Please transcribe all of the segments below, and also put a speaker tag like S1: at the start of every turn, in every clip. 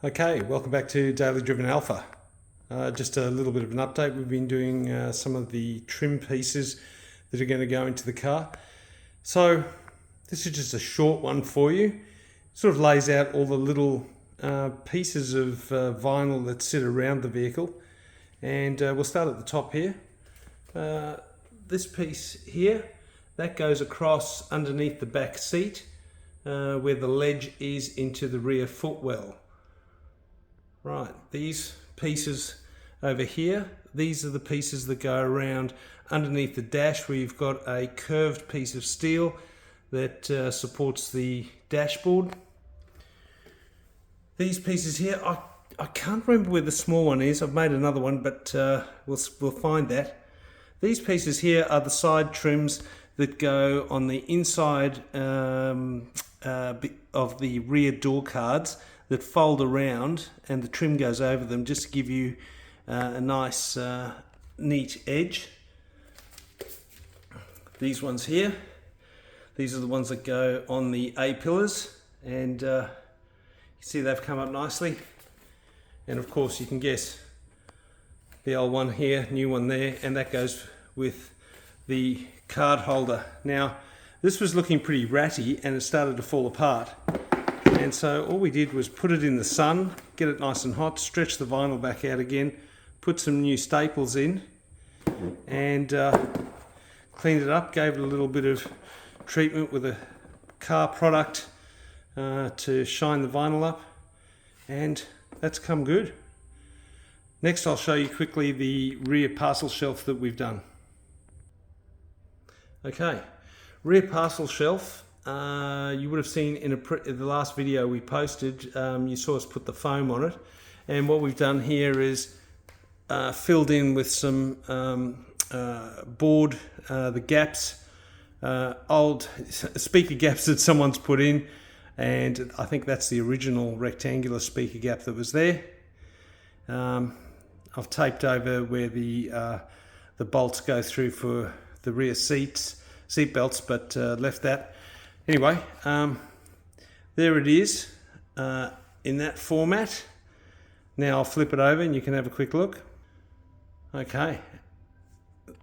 S1: Okay, welcome back to Daily Driven Alpha. Just a little bit of an update. We've been doing some of the trim pieces that are going to go into the car. So this is just a short one for you. Sort of lays out all the little pieces of vinyl that sit around the vehicle. And we'll start at the top here. This piece here, that goes across underneath the back seat where the ledge is into the rear footwell. Right, these pieces over here, these are the pieces that go around underneath the dash where you've got a curved piece of steel that supports the dashboard. These pieces here, I can't remember where the small one is. I've made another one, but we'll find that. These pieces here are the side trims that go on the inside of the rear door cards that fold around, and the trim goes over them just to give you a nice neat edge. These ones here, these are the ones that go on the A-pillars, and you see they've come up nicely. And of course you can guess the old one here, new one there, and that goes with the card holder. Now this was looking pretty ratty and it started to fall apart. And so all we did was put it in the sun, get it nice and hot, stretch the vinyl back out again, put some new staples in, and cleaned it up, gave it a little bit of treatment with a car product to shine the vinyl up, and that's come good. Next I'll show you quickly the rear parcel shelf that we've done. Okay, rear parcel shelf. You would have seen in the last video we posted, you saw us put the foam on it, and what we've done here is filled in with some board, the gaps, old speaker gaps that someone's put in, and I think that's the original rectangular speaker gap that was there. I've taped over where the bolts go through for the rear seat belts, but left that. Anyway, there it is in that format. Now I'll flip it over and you can have a quick look. Okay,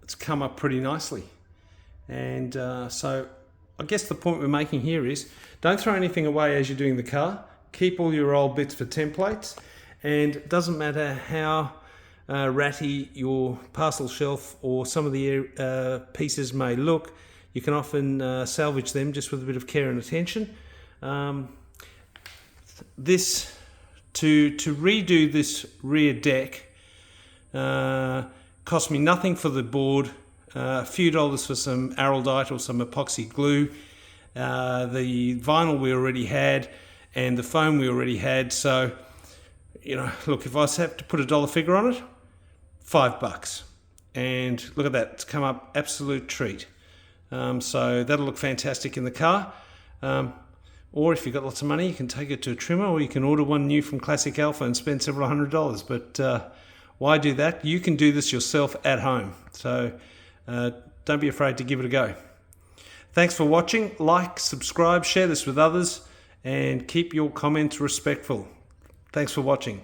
S1: it's come up pretty nicely. And so I guess the point we're making here is don't throw anything away as you're doing the car. Keep all your old bits for templates, and it doesn't matter how ratty your parcel shelf or some of the pieces may look. You can often salvage them just with a bit of care and attention. This to redo this rear deck cost me nothing for the board, a few dollars for some araldite or some epoxy glue, the vinyl we already had, and the foam we already had. So, you know, look, if I have to put a dollar figure on it, $5. And look at that, it's come up absolute treat. So that'll look fantastic in the car, or if you've got lots of money you can take it to a trimmer, or you can order one new from Classic Alpha and spend several $100s. But why do that? You can do this yourself at home, so don't be afraid to give it a go. Thanks for watching. Like, subscribe, share this with others, and keep your comments respectful. Thanks for watching.